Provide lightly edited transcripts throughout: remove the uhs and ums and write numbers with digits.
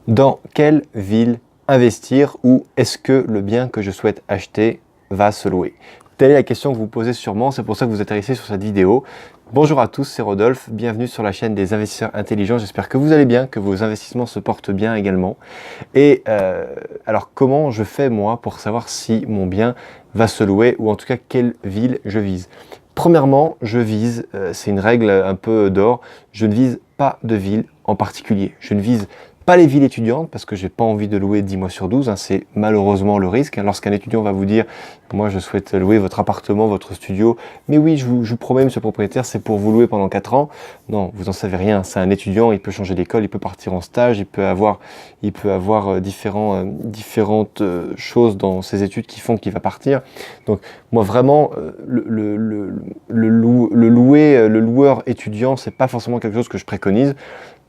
Dans quelle ville investir ou est-ce que le bien que je souhaite acheter va se louer? Telle est la question que vous posez sûrement, c'est pour ça que vous atterrissez sur cette vidéo. Bonjour à tous, c'est Rodolphe, bienvenue sur la chaîne des investisseurs intelligents. J'espère que vous allez bien, que vos investissements se portent bien également. Et alors comment je fais moi pour savoir si mon bien va se louer ou en tout cas quelle ville je vise? Premièrement, je vise, c'est une règle un peu d'or, je ne vise pas de ville en particulier. Je ne vise pas les villes étudiantes parce que j'ai pas envie de louer 10 mois sur 12, c'est malheureusement le risque. Lorsqu'un étudiant va vous dire « moi je souhaite louer votre appartement, votre studio, mais oui je vous promets monsieur le propriétaire c'est pour vous louer pendant 4 ans », non, vous n'en savez rien, c'est un étudiant, il peut changer d'école, il peut partir en stage, il peut avoir différentes choses dans ses études qui font qu'il va partir. Donc moi vraiment, le loueur étudiant, c'est pas forcément quelque chose que je préconise.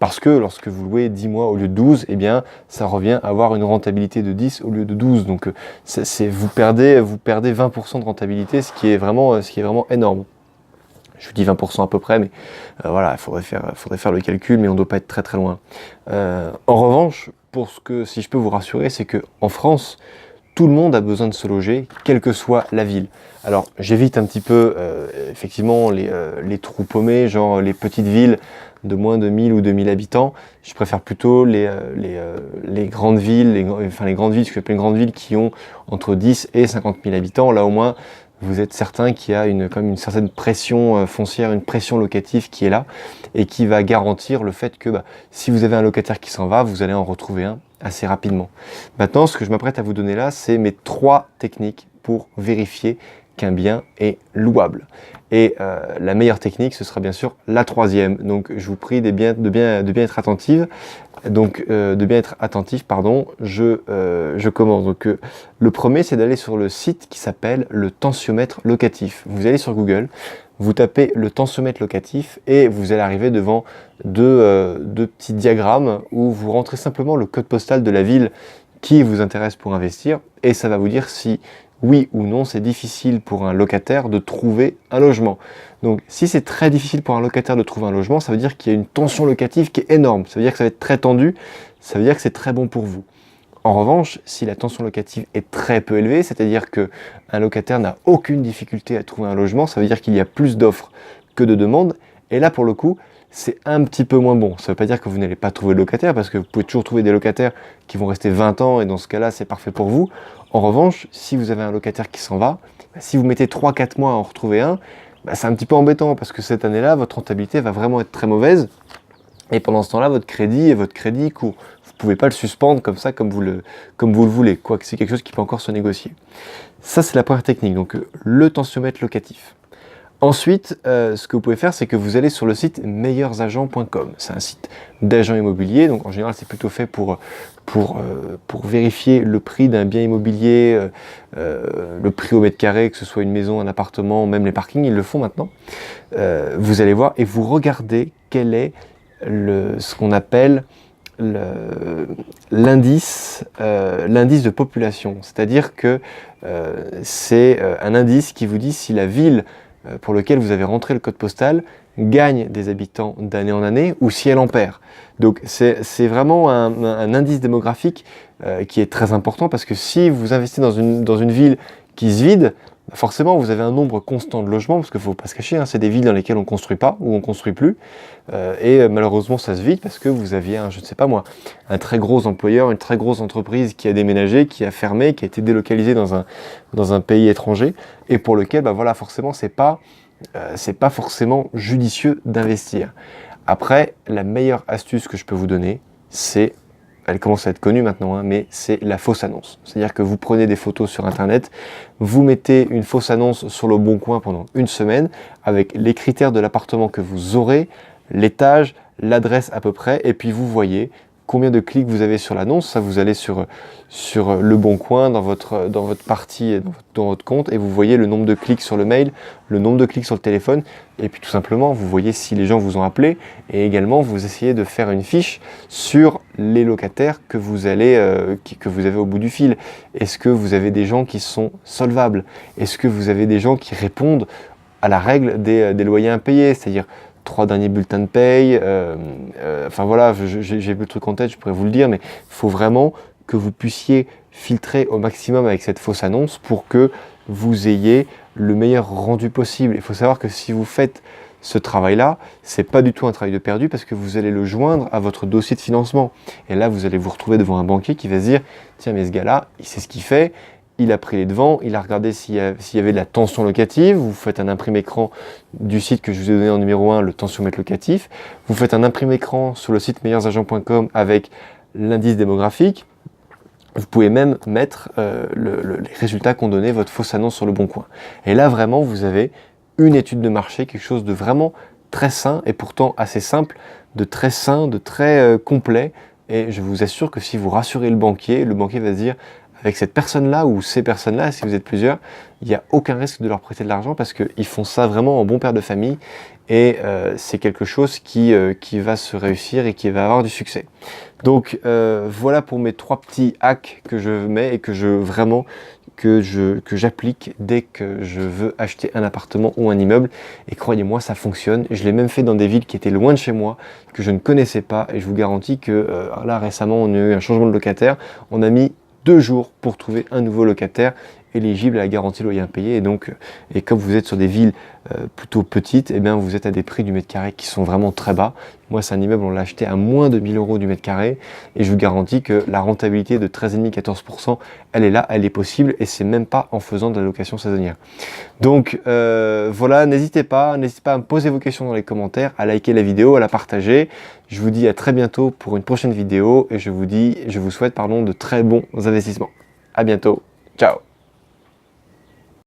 Parce que lorsque vous louez 10 mois au lieu de 12, eh bien, ça revient à avoir une rentabilité de 10 au lieu de 12. Donc, vous perdez 20% de rentabilité, ce qui est vraiment énorme. Je vous dis 20% à peu près, mais voilà, il faudrait faire le calcul, mais on ne doit pas être très très loin. En revanche, si je peux vous rassurer, c'est qu'en France, tout le monde a besoin de se loger, quelle que soit la ville. Alors j'évite un petit peu effectivement les trous paumés, genre les petites villes de moins de 1000 ou 2000 habitants. Je préfère plutôt les grandes villes, les grandes villes, ce que j'appelle les grandes villes qui ont entre 10 et 50 000 habitants. Là au moins, vous êtes certain qu'il y a quand même une certaine pression foncière, une pression locative qui est là et qui va garantir le fait que si vous avez un locataire qui s'en va, vous allez en retrouver un assez rapidement. Maintenant, ce que je m'apprête à vous donner là, c'est mes 3 techniques pour vérifier qu'un bien est louable. Et la meilleure technique, ce sera bien sûr la 3e. Donc, je vous prie de bien être attentif. Donc, je commence. Donc, le premier, c'est d'aller sur le site qui s'appelle le tensiomètre locatif. Vous allez sur Google, vous tapez le tensiomètre locatif et vous allez arriver devant deux petits diagrammes où vous rentrez simplement le code postal de la ville qui vous intéresse pour investir et ça va vous dire si oui ou non c'est difficile pour un locataire de trouver un logement. Donc si c'est très difficile pour un locataire de trouver un logement, ça veut dire qu'il y a une tension locative qui est énorme, ça veut dire que ça va être très tendu, ça veut dire que c'est très bon pour vous. En revanche, si la tension locative est très peu élevée, c'est-à-dire qu'un locataire n'a aucune difficulté à trouver un logement, ça veut dire qu'il y a plus d'offres que de demandes, et là pour le coup, c'est un petit peu moins bon. Ça ne veut pas dire que vous n'allez pas trouver de locataire, parce que vous pouvez toujours trouver des locataires qui vont rester 20 ans, et dans ce cas-là, c'est parfait pour vous. En revanche, si vous avez un locataire qui s'en va, si vous mettez 3-4 mois à en retrouver un, c'est un petit peu embêtant, parce que cette année-là, votre rentabilité va vraiment être très mauvaise, et pendant ce temps-là, votre crédit court. Vous ne pouvez pas le suspendre comme ça, comme vous le voulez, quoique c'est quelque chose qui peut encore se négocier. Ça, c'est la première technique, donc le tensiomètre locatif. Ensuite, ce que vous pouvez faire, c'est que vous allez sur le site meilleursagents.com. C'est un site d'agents immobiliers, donc en général, c'est plutôt fait pour vérifier le prix d'un bien immobilier, le prix au mètre carré, que ce soit une maison, un appartement, même les parkings, ils le font maintenant. Vous allez voir et vous regardez quel est ce qu'on appelle l'indice de population, c'est-à-dire que c'est un indice qui vous dit si la ville pour laquelle vous avez rentré le code postal gagne des habitants d'année en année ou si elle en perd. Donc c'est vraiment un indice démographique qui est très important parce que si vous investissez dans une ville qui se vide, forcément, vous avez un nombre constant de logements, parce qu'il ne faut pas se cacher, c'est des villes dans lesquelles on ne construit pas, ou on ne construit plus, et malheureusement ça se vide parce que vous aviez je ne sais pas moi, un très gros employeur, une très grosse entreprise qui a déménagé, qui a fermé, qui a été délocalisée dans un pays étranger, et pour lequel, forcément, c'est pas forcément judicieux d'investir. Après, la meilleure astuce que je peux vous donner, elle commence à être connue maintenant, mais c'est la fausse annonce. C'est-à-dire que vous prenez des photos sur Internet, vous mettez une fausse annonce sur le Bon Coin pendant une semaine, avec les critères de l'appartement que vous aurez, l'étage, l'adresse à peu près, et puis vous voyez combien de clics vous avez sur l'annonce. Ça, vous allez sur le Bon Coin, dans votre partie, dans votre compte, et vous voyez le nombre de clics sur le mail, le nombre de clics sur le téléphone, et puis tout simplement, vous voyez si les gens vous ont appelé, et également, vous essayez de faire une fiche sur les locataires que vous avez au bout du fil. Est-ce que vous avez des gens qui sont solvables? Est-ce que vous avez des gens qui répondent à la règle des loyers impayés, c'est-à-dire 3 derniers bulletins de paye, enfin voilà, j'ai plus le truc en tête, je pourrais vous le dire, mais il faut vraiment que vous puissiez filtrer au maximum avec cette fausse annonce pour que vous ayez le meilleur rendu possible. Il faut savoir que si vous faites ce travail-là, c'est pas du tout un travail de perdu parce que vous allez le joindre à votre dossier de financement. Et là, vous allez vous retrouver devant un banquier qui va se dire « Tiens, mais ce gars-là, il sait ce qu'il fait, il a pris les devants, il a regardé s'il y avait de la tension locative, vous faites un imprimé écran du site que je vous ai donné en numéro 1, le tensiomètre locatif, vous faites un imprimé écran sur le site meilleursagents.com avec l'indice démographique, vous pouvez même mettre les résultats qu'ont donné votre fausse annonce sur le Bon Coin. Et là, vraiment, vous avez une étude de marché, quelque chose de vraiment très sain et pourtant assez simple, de très sain, de très complet. Et je vous assure que si vous rassurez le banquier va se dire avec cette personne-là ou ces personnes-là, si vous êtes plusieurs, il n'y a aucun risque de leur prêter de l'argent parce qu'ils font ça vraiment en bon père de famille et c'est quelque chose qui va se réussir et qui va avoir du succès. Donc voilà pour mes 3 petits hacks que je mets et que j'applique dès que je veux acheter un appartement ou un immeuble. Et croyez-moi, ça fonctionne. Je l'ai même fait dans des villes qui étaient loin de chez moi, que je ne connaissais pas. Et je vous garantis que là récemment, on a eu un changement de locataire. On a mis 2 jours pour trouver un nouveau locataire éligible à la garantie loyer impayé. Et donc, et comme vous êtes sur des villes plutôt petites, eh bien vous êtes à des prix du mètre carré qui sont vraiment très bas. Moi, c'est un immeuble, on l'a acheté à moins de 1 000 € du mètre carré. Et je vous garantis que la rentabilité de 13,5-14%, elle est là, elle est possible. Et c'est même pas en faisant de la location saisonnière. Donc voilà, n'hésitez pas à me poser vos questions dans les commentaires, à liker la vidéo, à la partager. Je vous dis à très bientôt pour une prochaine vidéo et je vous souhaite de très bons investissements. À bientôt. Ciao.